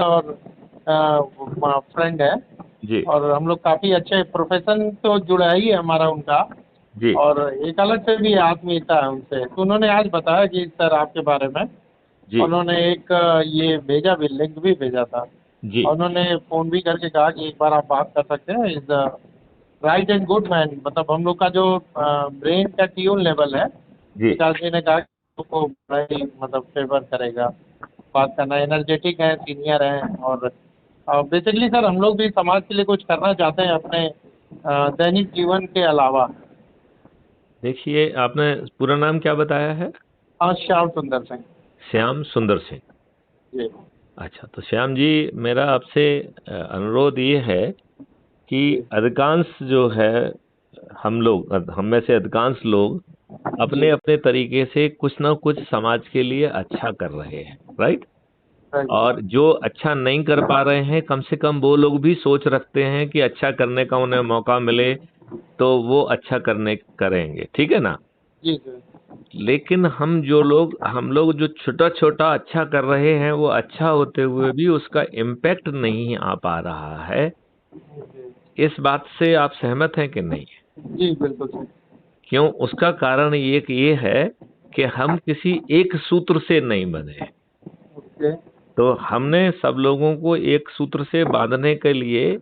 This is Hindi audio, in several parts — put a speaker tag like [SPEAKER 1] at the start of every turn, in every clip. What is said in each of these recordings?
[SPEAKER 1] और फ्रेंड है।
[SPEAKER 2] जी
[SPEAKER 1] और हम लोग काफ़ी अच्छे, प्रोफेशन तो जुड़ा ही है हमारा उनका।
[SPEAKER 2] जी
[SPEAKER 1] और एक अलग से भी आत्मीयता है उनसे। तो उन्होंने आज बताया कि सर आपके बारे में
[SPEAKER 2] जी
[SPEAKER 1] उन्होंने एक ये भेजा भी, लिंक भी भेजा था।
[SPEAKER 2] जी
[SPEAKER 1] और उन्होंने फ़ोन भी करके कहा कि एक बार आप बात कर सकते हैं, is right and good man. मतलब हम लोग का जो ब्रेन का ट्यून लेवल है,
[SPEAKER 2] जी
[SPEAKER 1] विकास जी ने कहा कि आपको बड़ा ही मतलब फेवर करेगा बात करना। एनर्जेटिक है, सीनियर हैं। और बेसिकली सर हम लोग भी समाज के लिए कुछ करना चाहते हैं अपने दैनिक जीवन के अलावा।
[SPEAKER 2] देखिए, आपने पूरा नाम क्या बताया है?
[SPEAKER 1] हाँ, श्याम सुंदर सिंह।
[SPEAKER 2] श्याम सुंदर सिंह।
[SPEAKER 1] जी
[SPEAKER 2] अच्छा, तो श्याम जी, मेरा आपसे अनुरोध ये है कि
[SPEAKER 1] जी
[SPEAKER 2] अधिकांश जो है, हम में से अधिकांश लोग
[SPEAKER 1] जी।
[SPEAKER 2] अपने अपने तरीके से कुछ ना कुछ समाज के लिए अच्छा कर रहे हैं, राइट?
[SPEAKER 1] राइट।
[SPEAKER 2] और जो अच्छा नहीं कर पा रहे हैं, कम से कम वो लोग भी सोच रखते हैं कि अच्छा करने का उन्हें मौका मिले तो वो अच्छा करने करेंगे, ठीक है ना?
[SPEAKER 1] जी सर।
[SPEAKER 2] लेकिन हम लोग जो छोटा छोटा अच्छा कर रहे हैं, वो अच्छा होते हुए भी उसका इम्पैक्ट नहीं आ पा रहा है।
[SPEAKER 1] जी
[SPEAKER 2] इस बात से आप सहमत हैं कि नहीं?
[SPEAKER 1] जी, बिल्कुल सर।
[SPEAKER 2] क्यों? उसका कारण ये है कि हम किसी एक सूत्र से नहीं बने हैं।
[SPEAKER 1] ओके।
[SPEAKER 2] तो हमने सब लोगों को एक सूत्र से बांधने के लिए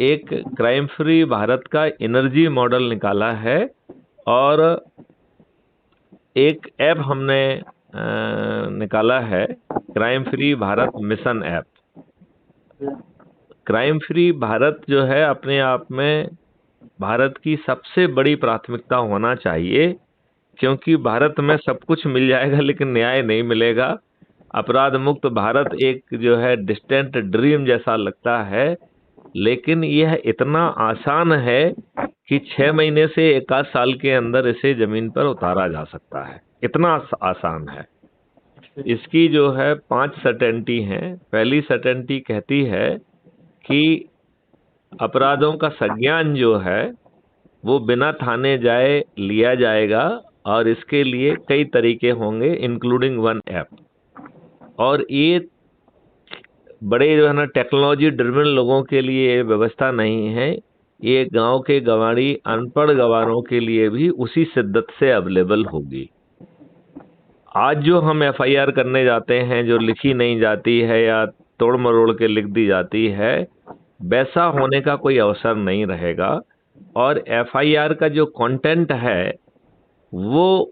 [SPEAKER 2] एक क्राइम फ्री भारत का एनर्जी मॉडल निकाला है। और एक ऐप हमने निकाला है, crime free Bharat mission app. Crime free Bharat जो है, अपने आप में भारत की सबसे बड़ी प्राथमिकता होना चाहिए, क्योंकि भारत में सब कुछ मिल जाएगा लेकिन न्याय नहीं मिलेगा। अपराध मुक्त भारत एक जो है डिस्टेंट ड्रीम जैसा लगता है, लेकिन यह इतना आसान है कि 6 महीने से 1 आध साल के अंदर इसे जमीन पर उतारा जा सकता है। इतना आसान है। इसकी जो है 5 सर्टेनिटी हैं। पहली सर्टेनिटी कहती है कि अपराधों का संज्ञान जो है वो बिना थाने जाए लिया जाएगा, और इसके लिए कई तरीके होंगे, इंक्लूडिंग वन ऐप। और ये बड़े जो है ना टेक्नोलॉजी ड्रिवन लोगों के लिए ये व्यवस्था नहीं है। ये गांव के गवारी अनपढ़ गवारों के लिए भी उसी शिद्दत से अवेलेबल होगी। आज जो हम एफआईआर करने जाते हैं, जो लिखी नहीं जाती है या तोड़ मरोड़ के लिख दी जाती है, वैसा होने का कोई अवसर नहीं रहेगा। और एफआईआर का जो कंटेंट है वो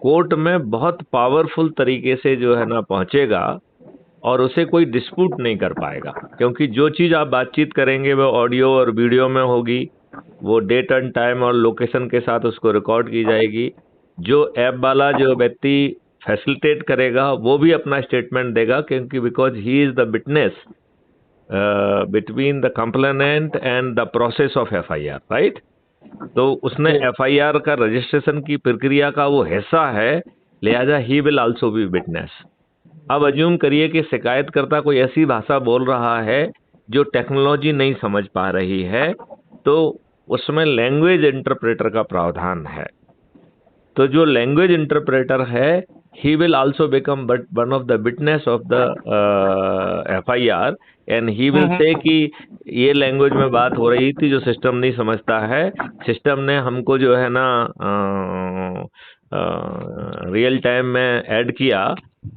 [SPEAKER 2] कोर्ट में बहुत पावरफुल तरीके से जो है ना पहुंचेगा, और उसे कोई डिस्प्यूट नहीं कर पाएगा, क्योंकि जो चीज आप बातचीत करेंगे वो ऑडियो और वीडियो में होगी। वो डेट एंड टाइम और लोकेशन के साथ उसको रिकॉर्ड की जाएगी। जो ऐप वाला जो व्यक्ति फैसिलिटेट करेगा वो भी अपना स्टेटमेंट देगा, क्योंकि because he is the witness between the complainant and the process of FIR, right? तो उसने
[SPEAKER 1] जी
[SPEAKER 2] एफआईआर का रजिस्ट्रेशन की प्रक्रिया का वो हिस्सा है, लिहाजा he will also be witness. अब अज्यूम करिए कि शिकायतकर्ता कोई ऐसी भाषा बोल रहा है जो टेक्नोलॉजी नहीं समझ पा रही है, तो उसमें लैंग्वेज इंटरप्रेटर का प्रावधान है। तो जो लैंग्वेज इंटरप्रेटर है, he will also become but one of the witness of the FIR, and he will say कि ये लैंग्वेज में बात हो रही थी जो सिस्टम नहीं समझता है। सिस्टम ने हमको जो है ना रियल टाइम में ऐड किया,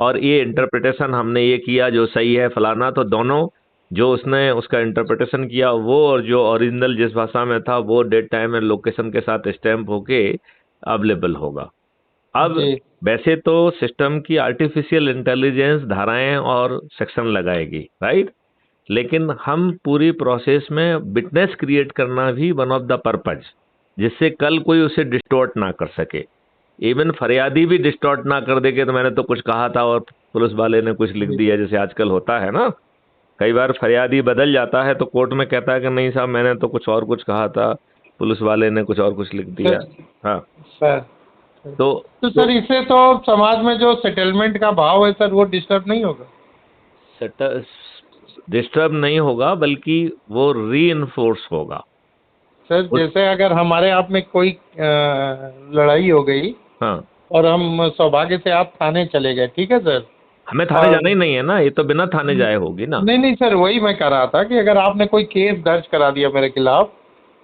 [SPEAKER 2] और ये इंटरप्रिटेशन हमने ये किया जो सही है फलाना। तो दोनों, जो उसने उसका इंटरप्रिटेशन किया वो, और जो ओरिजिनल जिस भाषा में था वो, डेट टाइम एंड लोकेशन के साथ स्टैम्प होके अवेलेबल होगा। अब
[SPEAKER 1] जी
[SPEAKER 2] वैसे तो सिस्टम की आर्टिफिशियल इंटेलिजेंस धाराएं और सेक्शन लगाएगी, राइट? लेकिन हम पूरी प्रोसेस में विटनेस क्रिएट करना भी वन ऑफ द पर्पज, जिससे कल कोई उसे डिस्टॉर्ट ना कर सके। इवन फरियादी भी डिस्टॉर्ट ना कर दे कि तो मैंने तो कुछ कहा था और पुलिस वाले ने कुछ लिख
[SPEAKER 1] जी।
[SPEAKER 2] दिया, जैसे आजकल होता है ना। कई बार फरियादी बदल जाता है तो कोर्ट में कहता है कि नहीं साहब, मैंने तो कुछ और कुछ कहा था, पुलिस वाले ने कुछ और कुछ लिख दिया।
[SPEAKER 1] सर
[SPEAKER 2] हाँ।
[SPEAKER 1] सर
[SPEAKER 2] तो
[SPEAKER 1] तो सर इससे तो समाज में जो सेटलमेंट का भाव है सर वो डिस्टर्ब नहीं होगा?
[SPEAKER 2] डिस्टर्ब नहीं होगा, बल्कि वो री इन्फोर्स होगा।
[SPEAKER 1] सर
[SPEAKER 2] उस
[SPEAKER 1] जैसे अगर हमारे आप में कोई लड़ाई हो गई
[SPEAKER 2] हाँ
[SPEAKER 1] और हम सौभाग्य से आप थाने चले गए, ठीक है सर।
[SPEAKER 2] हमें थाने जाना ही नहीं है ना, ये तो बिना थाने जाए होगी ना।
[SPEAKER 1] नहीं नहीं सर, वही मैं कह रहा था कि अगर आपने कोई केस दर्ज करा दिया मेरे खिलाफ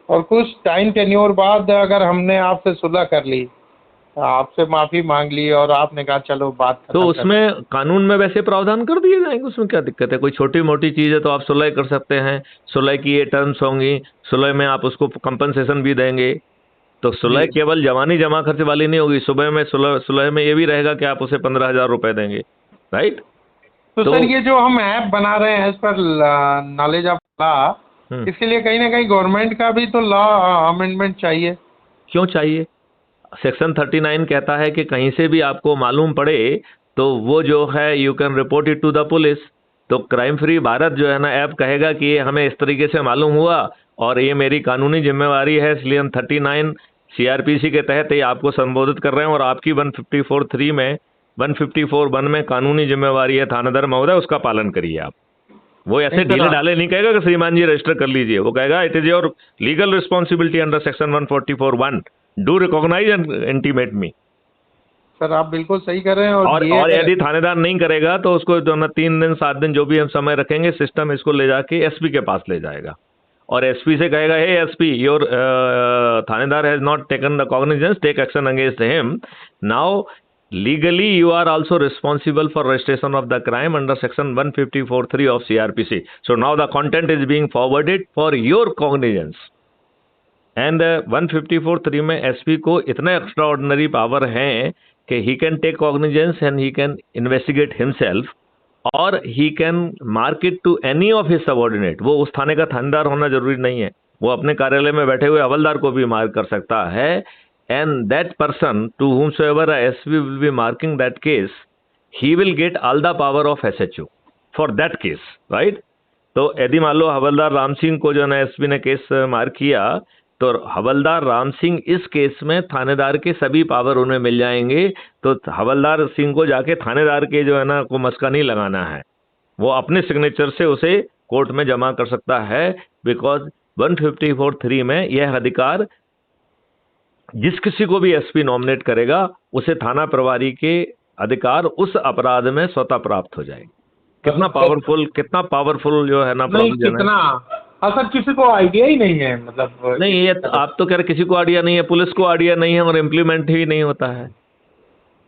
[SPEAKER 1] और कुछ टाइम टेन्योर बाद अगर हमने आपसे सुलह कर ली, आपसे माफ़ी मांग ली और आपने कहा चलो बात
[SPEAKER 2] तो
[SPEAKER 1] खत्म कर दो।
[SPEAKER 2] उसमें कानून में वैसे प्रावधान कर दिए जाएंगे, उसमें क्या दिक्कत है? कोई छोटी मोटी चीज़ है तो आप सुलह कर सकते हैं, सुलह की ये टर्म्स होंगी, सुलह में आप उसको कंपनसेशन भी देंगे। तो सुलह
[SPEAKER 1] जी।
[SPEAKER 2] केवल जवानी जमा खर्च वाली नहीं होगी, सुबह में सुलह सुलह में ये भी रहेगा कि आप उसे 15,000 रुपए देंगे, राइट?
[SPEAKER 1] तो
[SPEAKER 2] तो
[SPEAKER 1] सर ये जो हम ऐप बना रहे हैं as per knowledge of law,
[SPEAKER 2] हम्म,
[SPEAKER 1] इसके लिए कहीं ना कहीं गवर्नमेंट का भी तो लॉ अमेंडमेंट चाहिए।
[SPEAKER 2] क्यों चाहिए? सेक्शन 39 कहता है कि कहीं से भी आपको मालूम पड़े तो वो जो है you can report it to the police. तो क्राइम फ्री भारत जो है ना ऐप कहेगा कि ये हमें इस तरीके से मालूम हुआ और ये मेरी कानूनी जिम्मेवारी है, इसलिए हम 39 सीआरपीसी के तहत ये आपको संबोधित कर रहे हैं और आपकी 154(3) में 154(1) में कानूनी जिम्मेवारी है थानेदार महोदय, उसका पालन करिए आप। वो ऐसे
[SPEAKER 1] नहीं
[SPEAKER 2] ढीले
[SPEAKER 1] सर,
[SPEAKER 2] ढाले नहीं कहेगा कि श्रीमान जी रजिस्टर कर लीजिए, वो कहेगा it is your legal responsibility under section 144(1), do recognize and intimate me.
[SPEAKER 1] Sir आप बिल्कुल सही कर रहे हैं। और ये
[SPEAKER 2] और यदि थानेदार नहीं करेगा तो उसको जो ना 3 दिन 7 दिन जो भी हम समय रखेंगे, सिस्टम इसको ले जाके एसपी के पास ले जाएगा और एसपी से कहेगा हे एसपी, योर थानेदार has not taken the cognizance, take action against him. Now legally you are also responsible for registration of the crime under section 154(3) of CRPC. So now the content is being forwarded for your cognizance. And 154(3) में एसपी को इतना एक्स्ट्रा ऑर्डिनरी पावर है कि he can take cognizance and he can investigate himself और he can mark it to any of his subordinate. वो उस थाने का थानेदार होना जरूरी नहीं है, वो अपने कार्यालय में बैठे हुए हवलदार को भी मार्क कर सकता है। And that person to whomsoever SP will be marking that case, he will get all the power of SHO for that case, right? तो यदि मान लो हवलदार राम सिंह को जो है एसपी ने केस मार्क किया तो हवलदार राम सिंह इस केस में थानेदार के सभी पावर उन्हें मिल जाएंगे। तो हवलदार सिंह को जाके थानेदार के जो है ना को मस्का नहीं लगाना है, वो अपने सिग्नेचर से उसे कोर्ट में जमा कर सकता है, बिकॉज 154(3) में यह अधिकार जिस किसी को भी एसपी नॉमिनेट करेगा उसे थाना प्रभारी के अधिकार उस अपराध में स्वतः प्राप्त हो जाएगी। कितना पावरफुल जो है ना
[SPEAKER 1] नहीं
[SPEAKER 2] प्रोविजन है।
[SPEAKER 1] कितना, हाँ सर, किसी को आइडिया ही नहीं है, मतलब
[SPEAKER 2] नहीं, ये आप तो कह रहे किसी को आइडिया नहीं है, पुलिस को आइडिया नहीं है और इम्प्लीमेंट ही नहीं होता है।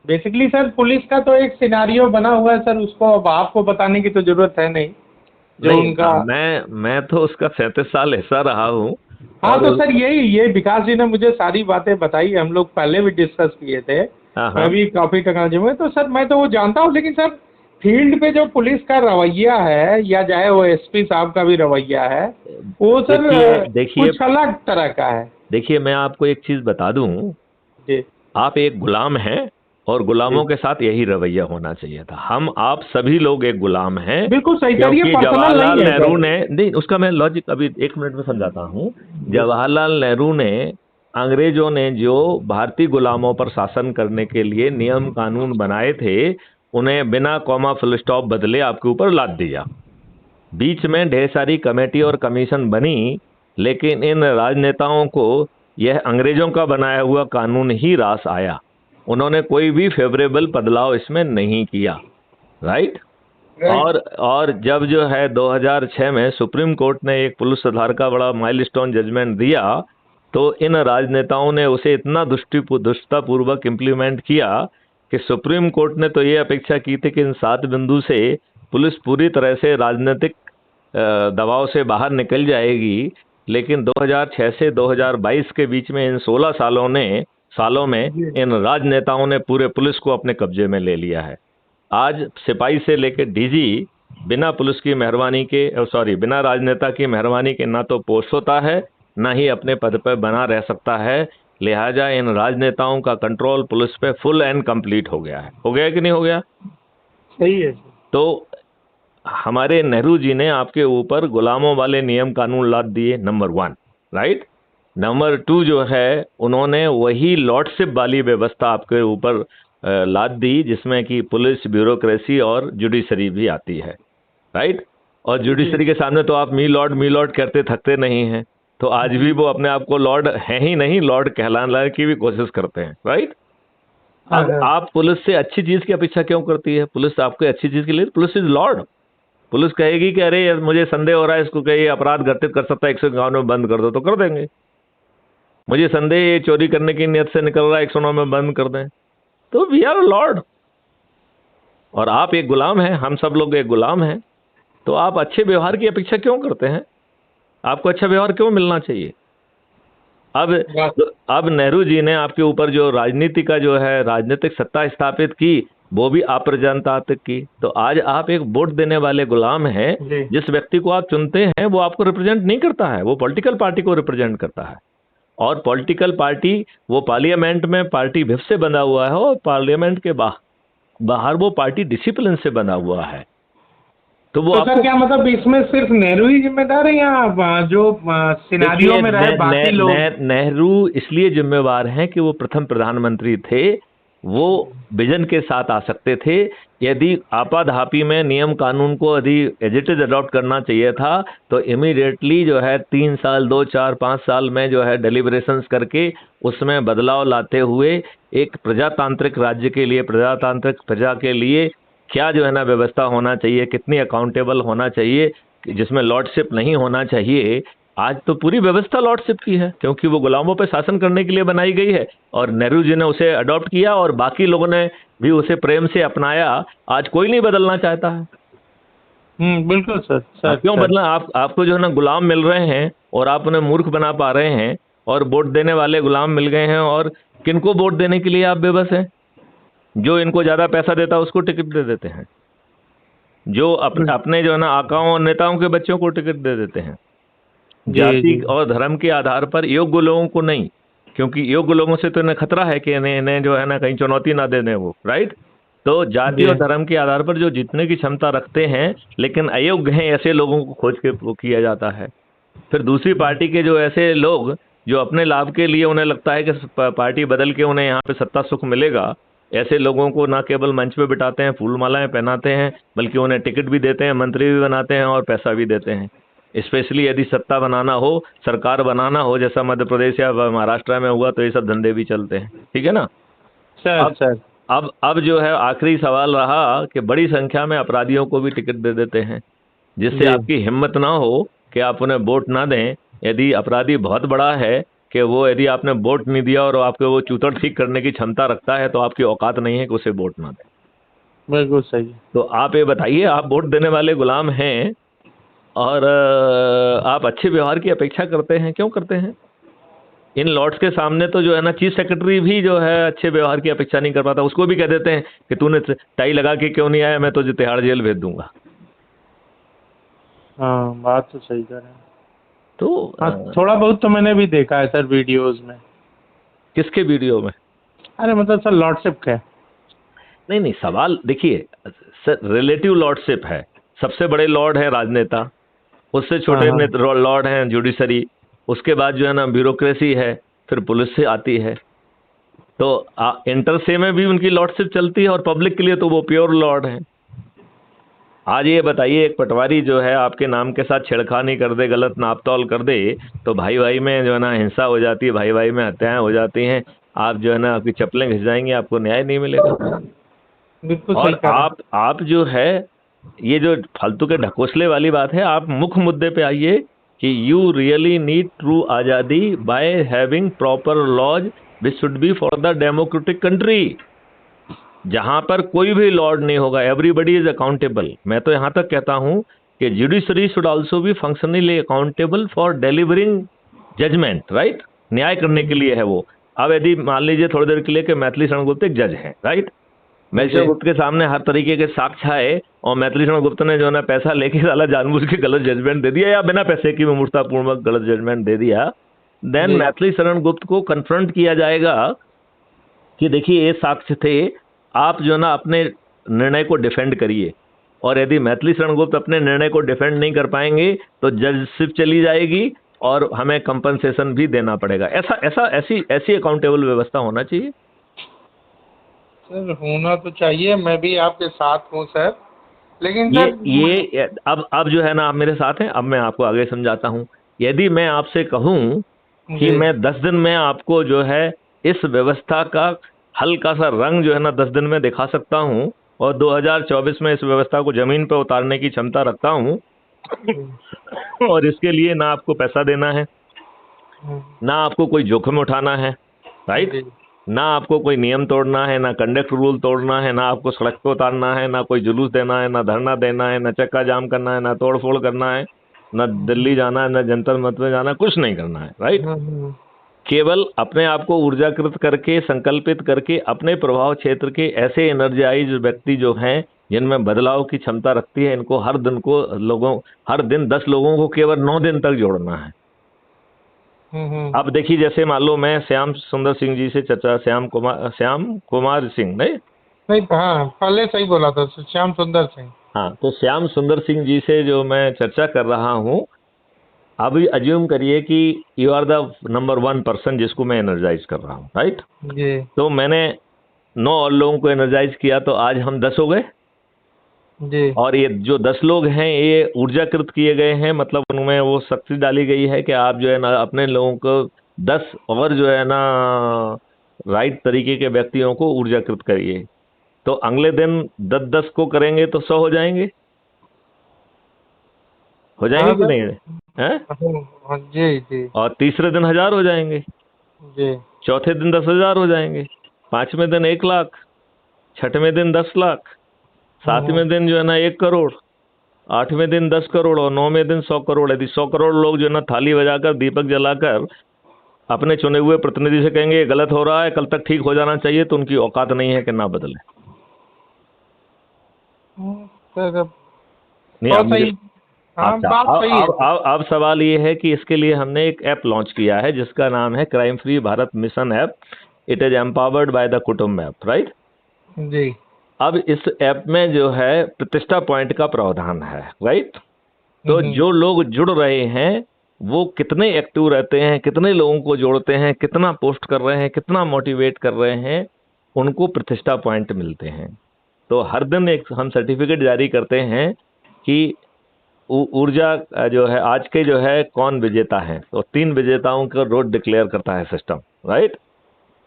[SPEAKER 1] बेसिकली सर पुलिस का तो एक सिनारियो बना हुआ है सर, उसको अब आपको बताने की तो जरूरत है नहीं, जो
[SPEAKER 2] नहीं,
[SPEAKER 1] उनका।
[SPEAKER 2] मैं तो उसका 37 साल हिस्सा रहा हूँ।
[SPEAKER 1] हाँ
[SPEAKER 2] और
[SPEAKER 1] तो सर ये विकास जी ने मुझे सारी बातें बताई, हम लोग पहले भी डिस्कस किए थे,
[SPEAKER 2] हाँ
[SPEAKER 1] मैं
[SPEAKER 2] हाँ,
[SPEAKER 1] भी काफी टेक्नोलॉजी में, तो सर मैं तो वो जानता हूँ, लेकिन सर फील्ड पे जो पुलिस का रवैया है या चाहे वो एसपी साहब का भी रवैया है, वो सर
[SPEAKER 2] देखिए
[SPEAKER 1] कुछ अलग तरह का है।
[SPEAKER 2] देखिए मैं आपको एक चीज बता दूं,
[SPEAKER 1] जी
[SPEAKER 2] आप एक गुलाम हैं और गुलामों
[SPEAKER 1] जी
[SPEAKER 2] के साथ यही रवैया होना चाहिए था। हम आप सभी लोग एक गुलाम हैं,
[SPEAKER 1] बिल्कुल सही सर, ये
[SPEAKER 2] क्योंकि
[SPEAKER 1] पर्सनल
[SPEAKER 2] जवाहरलाल
[SPEAKER 1] नहीं है
[SPEAKER 2] नेहरू
[SPEAKER 1] सर।
[SPEAKER 2] ने, नहीं उसका मैं लॉजिक अभी 1 मिनट में समझाता हूँ। जवाहरलाल नेहरू ने, अंग्रेजों ने जो भारतीय गुलामों पर शासन करने के लिए नियम कानून बनाए थे, उन्हें बिना कॉमा फुल स्टॉप बदले आपके ऊपर लाद दिया। बीच में ढेर सारी कमेटी और कमीशन बनी, लेकिन इन राजनेताओं को यह अंग्रेजों का बनाया हुआ कानून ही रास आया। उन्होंने कोई भी फेवरेबल बदलाव इसमें नहीं किया, राइट? और जब जो है 2006 में सुप्रीम कोर्ट ने एक पुलिस सुधार का बड़ा माइलस्टोन जजमेंट दिया, तो इन राजनेताओं ने उसे इतना दुष्टतापूर्वक इम्प्लीमेंट किया कि सुप्रीम कोर्ट ने तो ये अपेक्षा की थी कि इन 7 बिंदु से पुलिस पूरी तरह से राजनीतिक दबाव से बाहर निकल जाएगी, लेकिन 2006 से 2022 के बीच में इन 16 सालों में इन राजनेताओं ने पूरे पुलिस को अपने कब्जे में ले लिया है। आज सिपाही से लेकर डीजी बिना पुलिस की मेहरबानी के, बिना राजनेता की मेहरबानी के ना तो पोस्ट होता है, ना ही अपने पद पर बना रह सकता है। लिहाजा इन राजनेताओं का कंट्रोल पुलिस पे फुल एंड कंप्लीट हो गया है। हो गया कि नहीं हो गया?
[SPEAKER 1] सही है।
[SPEAKER 2] तो हमारे नेहरू जी ने आपके ऊपर गुलामों वाले नियम कानून लाद दिए, नंबर 1, राइट? नंबर 2 जो है, उन्होंने वही लॉर्डशिप वाली व्यवस्था आपके ऊपर लाद दी, जिसमें कि पुलिस, ब्यूरोक्रेसी और जुडिशरी भी आती है, राइट? और जुडिशरी के सामने तो आप मी लॉर्ड करते थकते नहीं हैं, तो आज भी वो अपने आप को लॉर्ड हैं ही नहीं, लॉर्ड कहलाने की भी कोशिश करते हैं, राइट? अब आप पुलिस से अच्छी चीज की अपेक्षा क्यों करती है? पुलिस आपको अच्छी चीज के लिए, पुलिस इज लॉर्ड। पुलिस कहेगी कि अरे यार मुझे संदेह हो रहा है, इसको कहीं अपराध घटित कर सकता है, 151 में बंद कर दो, तो कर देंगे। मुझे संदेह ये चोरी करने की नियत से निकल रहा है, 109 में बंद कर दें। तो वी आर लॉर्ड, और आप एक गुलाम हैं, हम सब लोग एक गुलाम हैं। तो आप अच्छे व्यवहार की अपेक्षा क्यों करते हैं? आपको अच्छा व्यवहार क्यों मिलना चाहिए? अब नेहरू जी ने आपके ऊपर जो राजनीति का जो है राजनीतिक सत्ता स्थापित की, वो भी अप्रजातांत्रिक की। तो आज आप एक वोट देने वाले गुलाम हैं। जिस व्यक्ति को आप चुनते हैं वो आपको रिप्रेजेंट नहीं करता है, वो पॉलिटिकल पार्टी को रिप्रेजेंट करता है। और पॉलिटिकल पार्टी वो पार्लियामेंट में पार्टी व्हिप से बंधा हुआ है, और पार्लियामेंट के बाहर वो पार्टी डिसिप्लिन से बना हुआ है। तो वो
[SPEAKER 3] सर क्या मतलब इसमें सिर्फ नेहरू ही जिम्मेदार है या जो सिनेरियो में रहे बाकी लोग?
[SPEAKER 2] नेहरू इसलिए जिम्मेवार हैं कि वो प्रथम प्रधानमंत्री थे, वो विजन के साथ आ सकते थे। यदि आपाधापी में नियम कानून को यदि एज इट इज अडॉप्ट करना चाहिए था, तो इमीडिएटली जो है 3 साल 2 4 5 साल में जो है डेलिब्रेशंस करके उसमें बदलाव लाते हुए एक प्रजातांत्रिक राज्य के लिए, प्रजातांत्रिक प्रजा के लिए क्या जो है ना व्यवस्था होना चाहिए, कितनी अकाउंटेबल होना चाहिए, जिसमें लॉर्डशिप नहीं होना चाहिए। आज तो पूरी व्यवस्था लॉर्डशिप की है, क्योंकि वो गुलामों पर शासन करने के लिए बनाई गई है, और नेहरू जी ने उसे अडॉप्ट किया और बाकी लोगों ने भी उसे प्रेम से अपनाया। आज कोई नहीं बदलना चाहता है।
[SPEAKER 3] बिल्कुल सर।
[SPEAKER 2] क्यों बदलना? आपको जो है ना गुलाम मिल रहे हैं और आप उन्हें मूर्ख बना पा रहे हैं, और वोट देने वाले गुलाम मिल गए हैं। और किनको वोट देने के लिए आप बेबस हैं? जो इनको ज्यादा पैसा देता है उसको टिकट दे देते हैं, जो अपने जो है ना आकाओं और नेताओं के बच्चों को टिकट दे देते हैं, जाति और धर्म के आधार पर, योग्य लोगों को नहीं। क्योंकि योग्य लोगों से तो इन्हें खतरा है कि इन्हें जो है ना कहीं चुनौती ना दे दें वो, राइट। तो जाति और धर्म के आधार पर जो जीतने की क्षमता रखते हैं लेकिन अयोग्य हैं, ऐसे लोगों को खोज के वो किया जाता है। फिर दूसरी पार्टी के जो ऐसे लोग जो अपने लाभ के लिए उन्हें लगता है कि पार्टी बदल के उन्हें यहाँ पे सत्ता सुख मिलेगा, ऐसे लोगों को ना केवल मंच पे बिठाते हैं, फूल मालाएं पहनाते हैं, बल्कि उन्हें टिकट भी देते हैं, मंत्री भी बनाते हैं और पैसा भी देते हैं। स्पेशली यदि सत्ता बनाना हो, सरकार बनाना हो, जैसा मध्य प्रदेश या महाराष्ट्र में हुआ, तो ये सब धंधे भी चलते हैं। ठीक है ना
[SPEAKER 3] सर?
[SPEAKER 2] अब जो है आखिरी सवाल रहा कि बड़ी संख्या में अपराधियों को भी टिकट दे देते हैं, जिससे आपकी हिम्मत ना हो कि आप उन्हें वोट ना दें। यदि अपराधी बहुत बड़ा है कि वो, यदि आपने वोट नहीं दिया और आपके वो चूतर ठीक करने की क्षमता रखता है, तो आपकी औकात नहीं है कि उसे वोट ना दें।
[SPEAKER 3] बिल्कुल सही।
[SPEAKER 2] तो आप ये बताइए, आप वोट देने वाले गुलाम हैं और आप अच्छे व्यवहार की अपेक्षा करते हैं, क्यों करते हैं? इन लॉर्ड्स के सामने तो जो है ना चीफ सेक्रेटरी भी जो है अच्छे व्यवहार की अपेक्षा नहीं कर पाता। उसको भी कह देते हैं कि तूने टाई लगा के क्यों नहीं आया, मैं तुझे तिहाड़ जेल भेज दूंगा।
[SPEAKER 3] हाँ, बात तो सही कर रहे हैं।
[SPEAKER 2] तो
[SPEAKER 3] थोड़ा बहुत तो मैंने भी देखा है सर वीडियोस में।
[SPEAKER 2] किसके वीडियो में?
[SPEAKER 3] अरे मतलब सर लॉर्डशिप का।
[SPEAKER 2] नहीं, सवाल देखिए सर, रिलेटिव लॉर्डशिप है। सबसे बड़े लॉर्ड है राजनेता, उससे छोटे लॉर्ड हैं जुडिशरी, उसके बाद जो है ना ब्यूरोक्रेसी है, फिर पुलिस से आती है। तो इंटर से में भी उनकी लॉर्डशिप चलती है, और पब्लिक के लिए तो वो प्योर लॉर्ड हैं। आज ये बताइए, एक पटवारी जो है आपके नाम के साथ छेड़खानी कर दे, गलत नाप तौल कर दे, तो भाई भाई में जो है ना हिंसा हो जाती है, भाई भाई में हत्याएं हो जाती हैं। आप जो है ना आपकी चप्पलें घिस जाएंगी, आपको न्याय नहीं मिलेगा।
[SPEAKER 3] बिल्कुल
[SPEAKER 2] और
[SPEAKER 3] सही।
[SPEAKER 2] आप जो है ये जो फालतू के ढकोसले वाली बात है, आप मुख्य मुद्दे पे आइए कि यू रियली नीड ट्रू आज़ादी by having proper laws which should be for the democratic country, जहां पर कोई भी लॉर्ड नहीं होगा, एवरीबडी इज अकाउंटेबल। मैं तो यहां तक कहता हूं कि judiciary should also be functionally accountable for delivering judgement, right. न्याय करने के लिए है वो। अब यदि मान लीजिए थोड़ी देर के लिए कि मैथिली शरण गुप्त एक जज हैं, राइट, मैथिली शरण गुप्त के सामने हर तरीके के साक्ष्य आए और मैथिली शरण गुप्त ने जो है ना पैसा लेके साला जानबूझ के गलत जजमेंट दे दिया, या बिना पैसे की मूर्खतापूर्वक गलत जजमेंट दे दिया, देन मैथिली शरण गुप्त को कन्फ्रंट किया जाएगा कि देखिए ये साक्ष्य थे, आप जो ना अपने निर्णय को डिफेंड करिए। और यदि मैथिली शरण गुप्त अपने निर्णय को डिफेंड नहीं कर पाएंगे तो जजशिप चली जाएगी और हमें कंपनसेशन भी देना पड़ेगा। ऐसी अकाउंटेबल व्यवस्था होना चाहिए
[SPEAKER 3] सर। होना तो चाहिए, मैं भी आपके साथ हूँ सर, लेकिन
[SPEAKER 2] ये अब जो है ना आप मेरे साथ हैं। अब मैं आपको आगे समझाता हूँ। यदि मैं आपसे कहूँ कि मैं 10 दिन में आपको जो है इस व्यवस्था का हल्का सा रंग जो है ना 10 दिन में दिखा सकता हूँ, और 2024 में इस व्यवस्था को जमीन पर उतारने की क्षमता रखता हूँ। और इसके लिए ना आपको पैसा देना है, ना आपको कोई जोखिम उठाना है, राइट।
[SPEAKER 3] जी
[SPEAKER 2] ना आपको कोई नियम तोड़ना है, ना कंडक्ट रूल तोड़ना है, ना आपको सड़क पे उतारना है, ना कोई जुलूस देना है, ना धरना देना है, ना चक्का जाम करना है, ना तोड़ फोड़ करना है, ना दिल्ली जाना है, ना जंतर मंतर जाना, कुछ नहीं करना है, राइट। केवल अपने आप को ऊर्जाकृत करके, संकल्पित करके, अपने प्रभाव क्षेत्र के ऐसे एनर्जाइज व्यक्ति जो हैं जिनमें बदलाव की क्षमता रखती है, इनको हर दिन 10 लोगों को केवल 9 दिन तक जोड़ना है। अब देखिए, जैसे मान लो मैं श्याम सुंदर सिंह जी से चर्चा, श्याम कुमार सिंह नहीं,
[SPEAKER 3] हाँ पहले सही बोला था, श्याम सुंदर सिंह।
[SPEAKER 2] हाँ, तो श्याम सुंदर सिंह जी से जो मैं चर्चा कर रहा हूँ, अभी अज्यूम करिए कि you are the number 1 person जिसको मैं एनर्जाइज कर रहा हूँ, राइट।
[SPEAKER 3] जी
[SPEAKER 2] तो मैंने 9 और लोगों को एनर्जाइज किया, तो आज हम 10 हो गए।
[SPEAKER 3] जी
[SPEAKER 2] और ये जो 10 लोग हैं ये ऊर्जाकृत किए गए हैं, मतलब उनमें वो शक्ति डाली गई है कि आप जो है ना अपने लोगों को 10 और जो है ना राइट तरीके के व्यक्तियों को ऊर्जाकृत करिए। तो अगले दिन 10-10 को करेंगे तो 100 हो जाएंगे, हो जाएंगे
[SPEAKER 3] हाँ
[SPEAKER 2] कि
[SPEAKER 3] सर।
[SPEAKER 2] नहीं हैं?
[SPEAKER 3] जी जी
[SPEAKER 2] और तीसरे दिन 1000 हो जाएंगे,
[SPEAKER 3] जी
[SPEAKER 2] चौथे दिन 10,000 हो जाएंगे, पांचवें दिन 1 लाख, छठवें दिन 10 लाख, सातवें दिन जो है ना 1 करोड़, 8वें दिन 10 करोड़ और 9वें दिन 100 करोड़। यदि 100 करोड़ लोग जो है ना थाली बजाकर, दीपक जलाकर अपने चुने हुए प्रतिनिधि से कहेंगे ये गलत हो रहा है, कल तक ठीक हो जाना चाहिए, तो उनकी औकात नहीं है कि ना बदले।
[SPEAKER 3] सर
[SPEAKER 2] नहीं,
[SPEAKER 3] तो
[SPEAKER 2] अब मुझे
[SPEAKER 3] सही, हाँ
[SPEAKER 2] अच्छा,
[SPEAKER 3] बात सही है।
[SPEAKER 2] अब सवाल ये है कि इसके लिए हमने एक ऐप लॉन्च किया है जिसका नाम है crime free Bharat mission app. It is empowered by the कुटुंब ऐप, राइट।
[SPEAKER 3] जी
[SPEAKER 2] अब इस ऐप में जो है प्रतिष्ठा पॉइंट का प्रावधान है, राइट। तो जो लोग जुड़ रहे हैं वो कितने एक्टिव रहते हैं, कितने लोगों को जोड़ते हैं, कितना पोस्ट कर रहे हैं, कितना मोटिवेट कर रहे हैं, उनको प्रतिष्ठा पॉइंट मिलते हैं। तो हर दिन एक हम सर्टिफिकेट जारी करते हैं कि ऊर्जा जो है आज के जो है कौन विजेता है, तो 3 विजेताओं का रोड डिक्लेयर करता है सिस्टम, राइट।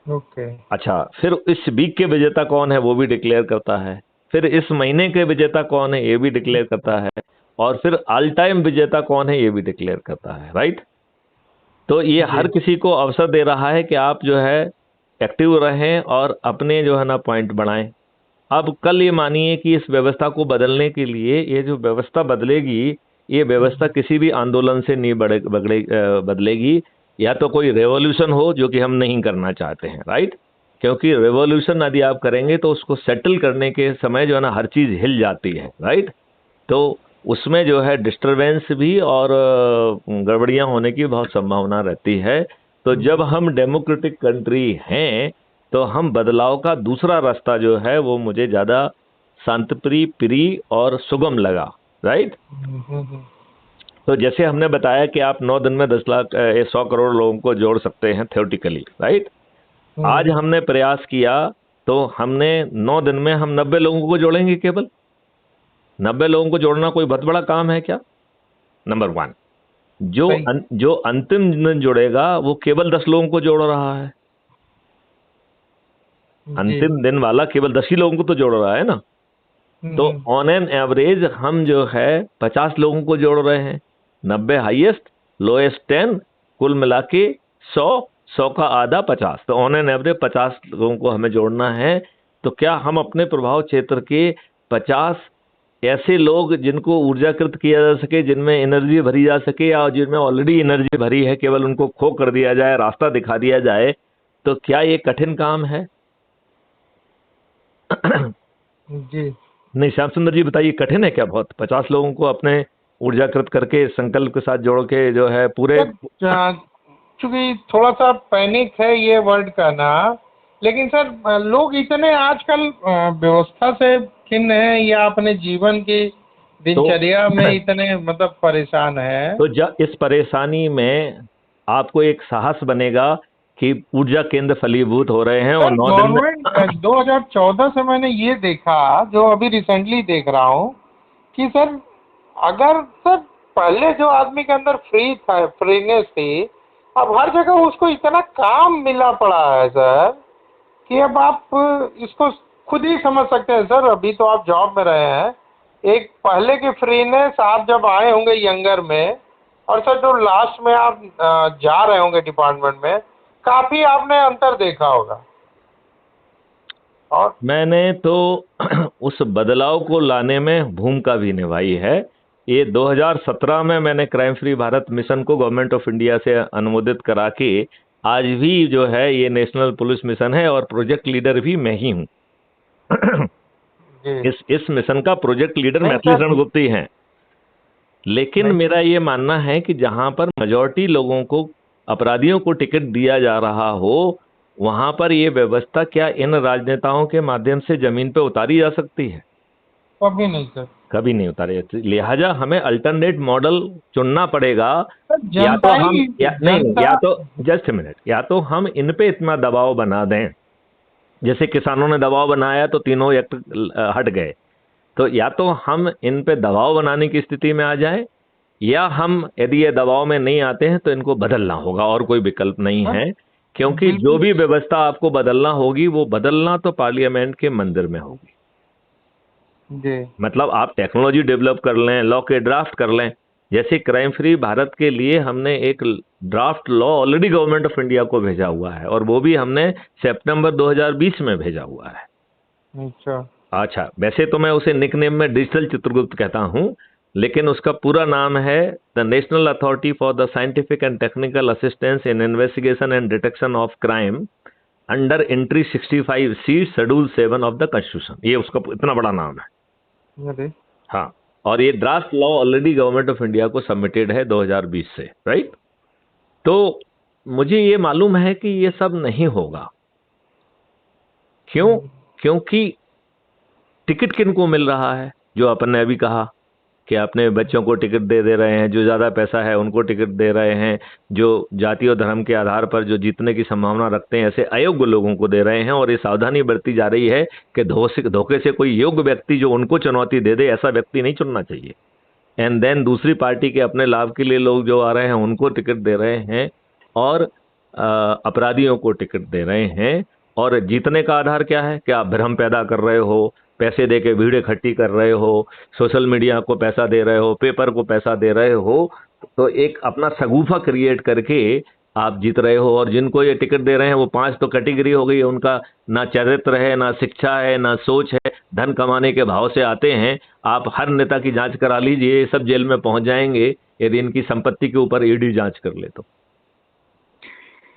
[SPEAKER 3] ओके
[SPEAKER 2] अच्छा, फिर इस वीक के विजेता कौन है वो भी डिक्लेयर करता है, फिर इस महीने के विजेता कौन है ये भी डिक्लेयर करता है, और फिर ऑल टाइम विजेता कौन है ये भी डिक्लेयर करता है, राइट। तो ये हर किसी को अवसर दे रहा है कि आप जो है एक्टिव रहें और अपने जो है ना पॉइंट बढ़ाएं। अब कल ये मानिए कि इस व्यवस्था को बदलने के लिए, ये जो व्यवस्था बदलेगी, ये व्यवस्था किसी भी आंदोलन से नहीं बदलेगी, या तो कोई रेवोल्यूशन हो जो कि हम नहीं करना चाहते हैं, राइट। क्योंकि रेवोल्यूशन यदि आप करेंगे तो उसको सेटल करने के समय जो है ना हर चीज हिल जाती है, राइट। तो उसमें जो है डिस्टरबेंस भी और गड़बड़ियां होने की बहुत संभावना रहती है। तो जब हम डेमोक्रेटिक कंट्री हैं तो हम बदलाव का दूसरा रास्ता जो है वो मुझे ज्यादा शांतिप्रिय और सुगम लगा, राइट। तो जैसे हमने बताया कि आप 9 दिन में 100 करोड़ लोगों को जोड़ सकते हैं थ्योरेटिकली, राइट। आज हमने प्रयास किया तो हमने 9 दिन में हम 90 लोगों को जोड़ेंगे। केवल 90 लोगों को जोड़ना कोई बहुत बड़ा काम है क्या? नंबर 1, जो अंतिम दिन जुड़ेगा वो केवल 10 लोगों को जोड़ रहा है। अंतिम दिन वाला केवल 10 ही लोगों को तो जोड़ रहा है ना। तो ऑन एन एवरेज हम जो है 50 लोगों को जोड़ रहे हैं, 90 हाईएस्ट, लोएस्ट 10, कुल मिला के 100 का आधा 50, तो ऑन एन एवरेज 50 लोगों को हमें जोड़ना है। तो क्या हम अपने प्रभाव क्षेत्र के 50 ऐसे लोग जिनको ऊर्जाकृत किया जा सके, जिनमें एनर्जी भरी जा सके, या जिनमें ऑलरेडी एनर्जी भरी है, केवल उनको खो कर दिया जाए, रास्ता दिखा दिया जाए, तो क्या ये कठिन काम है?
[SPEAKER 3] जी
[SPEAKER 2] नहीं, श्याम सुंदर जी बताइए, कठिन है क्या बहुत? 50 लोगों को अपने ऊर्जाकृत करके संकल्प के साथ जोड़ के जो है पूरे,
[SPEAKER 3] चूंकि थोड़ा सा पैनिक है ये वर्ड का ना, लेकिन सर लोग इतने आजकल व्यवस्था से खिन्न है या अपने जीवन की दिनचर्या में इतने मतलब परेशान है।
[SPEAKER 2] तो जब इस परेशानी में आपको एक साहस बनेगा कि ऊर्जा केंद्र फलीभूत हो रहे हैं, और 9 दिन में
[SPEAKER 3] गवर्नमेंट 2014 से मैंने ये देखा, जो अभी रिसेंटली देख रहा हूँ कि सर अगर सर पहले जो आदमी के अंदर फ्रीनेस थी, अब हर जगह उसको इतना काम मिला पड़ा है सर कि अब आप इसको खुद ही समझ सकते हैं सर, अभी तो आप जॉब में रहे हैं, एक पहले की फ्रीनेस आप जब आए होंगे यंगर में, और सर जो लास्ट में आप जा रहे होंगे डिपार्टमेंट में, काफ़ी आपने अंतर देखा होगा। और
[SPEAKER 2] मैंने तो उस बदलाव को लाने में भूमिका भी निभाई है। ये 2017 में मैंने क्राइम फ्री भारत मिशन को गवर्नमेंट ऑफ इंडिया से अनुमोदित करा के आज भी जो है ये नेशनल पुलिस मिशन है और प्रोजेक्ट लीडर भी मैं ही हूँ।
[SPEAKER 3] जी
[SPEAKER 2] इस मिशन का प्रोजेक्ट लीडर
[SPEAKER 3] नहीं
[SPEAKER 2] मैथिली
[SPEAKER 3] सर,
[SPEAKER 2] शरण गुप्ता ही हैं। लेकिन
[SPEAKER 3] नहीं
[SPEAKER 2] मेरा ये मानना है कि जहां पर मेजॉरिटी लोगों को, अपराधियों को टिकट दिया जा रहा हो, वहां पर ये व्यवस्था क्या इन राजनेताओं के माध्यम से जमीन पे उतारी जा सकती है?
[SPEAKER 3] कभी नहीं सर।
[SPEAKER 2] कभी नहीं उतारी जाती। लिहाजा हमें अल्टरनेट मॉडल चुनना पड़ेगा।
[SPEAKER 3] सर
[SPEAKER 2] या तो
[SPEAKER 3] जनता
[SPEAKER 2] हम
[SPEAKER 3] ही
[SPEAKER 2] नहीं,
[SPEAKER 3] जनता
[SPEAKER 2] या तो जस्ट मिनट, या तो हम इन पे इतना दबाव बना दें, जैसे किसानों ने दबाव बनाया तो तीनों एक्ट हट गए, तो या तो हम इन पे दबाव बनाने की स्थिति में आ जाए, या हम यदि ये दबाव में नहीं आते हैं तो इनको बदलना होगा, और कोई विकल्प नहीं
[SPEAKER 3] हाँ,
[SPEAKER 2] है। क्योंकि
[SPEAKER 3] बिल्कुल
[SPEAKER 2] जो भी व्यवस्था आपको बदलना होगी वो बदलना तो पार्लियामेंट के मंदिर में होगी।
[SPEAKER 3] जी
[SPEAKER 2] मतलब आप टेक्नोलॉजी डेवलप कर लें, लॉ के ड्राफ्ट कर लें। जैसे क्राइम फ्री भारत के लिए हमने एक draft law already government of India को भेजा हुआ है, और वो भी हमने सितंबर 2020 में भेजा हुआ है। अच्छा, वैसे तो मैं उसे निकनेम में डिजिटल चित्रगुप्त कहता हूं, लेकिन उसका पूरा नाम है the national authority for the scientific and technical assistance in investigation and detection of crime under entry 65C schedule 7 of the constitution. ये उसका इतना बड़ा नाम है।
[SPEAKER 3] अरे
[SPEAKER 2] हाँ, और ये draft law already government of India को सबमिटेड है 2020 से, राइट। तो मुझे ये मालूम है कि ये सब नहीं होगा। क्यों? क्योंकि टिकट किनको मिल रहा है? जो अपन ने अभी कहा कि अपने बच्चों को टिकट दे रहे हैं, जो ज़्यादा पैसा है उनको टिकट दे रहे हैं, जो जाति और धर्म के आधार पर जो जीतने की संभावना रखते हैं ऐसे अयोग्य लोगों को दे रहे हैं। और ये सावधानी बरती जा रही है कि धोखे से कोई योग्य व्यक्ति जो उनको चुनौती दे दे, ऐसा व्यक्ति नहीं चुनना चाहिए। एंड देन दूसरी पार्टी के अपने लाभ के लिए लोग जो आ रहे हैं उनको टिकट दे रहे हैं, और अपराधियों को टिकट दे रहे हैं। और जीतने का आधार क्या है? कि आप भ्रम पैदा कर रहे हो, पैसे दे के भीड़ इकट्ठी कर रहे हो, सोशल मीडिया को पैसा दे रहे हो, पेपर को पैसा दे रहे हो, तो एक अपना सगुफा क्रिएट करके आप जीत रहे हो। और जिनको ये टिकट दे रहे हैं वो 5 तो कैटेगरी हो गई है, उनका ना चरित्र है, ना शिक्षा है, ना सोच है, धन कमाने के भाव से आते हैं। आप हर नेता की जांच करा लीजिए, ये सब जेल में पहुंच जाएंगे यदि इनकी संपत्ति के ऊपर ईडी जांच कर ले तो।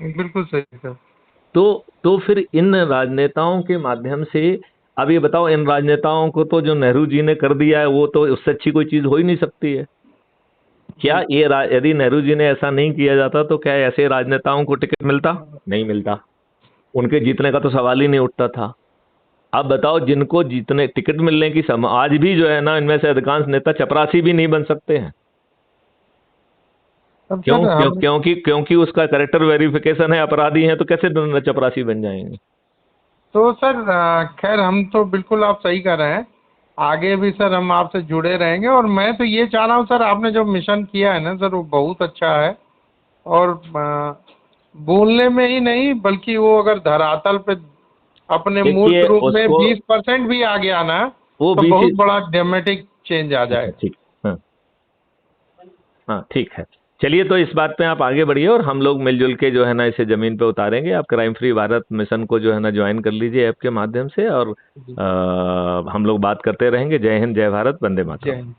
[SPEAKER 3] बिल्कुल सही सर।
[SPEAKER 2] तो फिर इन राजनेताओं के माध्यम से, अब ये बताओ, इन राजनेताओं को तो जो नेहरू जी ने कर दिया है वो तो उससे अच्छी कोई चीज हो ही नहीं सकती है। क्या ये यदि नेहरू जी ने ऐसा नहीं किया जाता तो क्या ऐसे राजनेताओं को टिकट मिलता? नहीं मिलता। उनके जीतने का तो सवाल ही नहीं उठता था। अब बताओ, जिनको जीतने टिकट मिलने की आज भी जो है ना, इनमें से अधिकांश नेता चपरासी भी नहीं बन सकते हैं। क्योंकि उसका कैरेक्टर वेरिफिकेशन है, अपराधी हैं, तो कैसे चपरासी बन जाएंगे?
[SPEAKER 3] तो सर खैर हम तो बिल्कुल आप सही कर रहे हैं, आगे भी सर हम आपसे जुड़े रहेंगे। और मैं तो ये चाह रहा हूँ सर, आपने जो मिशन किया है ना सर वो बहुत अच्छा है। और बोलने में ही नहीं बल्कि वो अगर धरातल पे अपने मूर्त रूप में 20% भी आ गया ना
[SPEAKER 2] वो
[SPEAKER 3] तो बहुत बड़ा ड्रामेटिक चेंज आ जाएगा।
[SPEAKER 2] ठीक, हाँ ठीक है। चलिए, तो इस बात पे आप आगे बढ़िए और हम लोग मिलजुल के जो है ना इसे जमीन पे उतारेंगे। आप क्राइम फ्री भारत मिशन को जो है ना ज्वाइन कर लीजिए ऐप के माध्यम से, और हम लोग बात करते रहेंगे। जय हिंद, जय भारत, वंदे मातरम।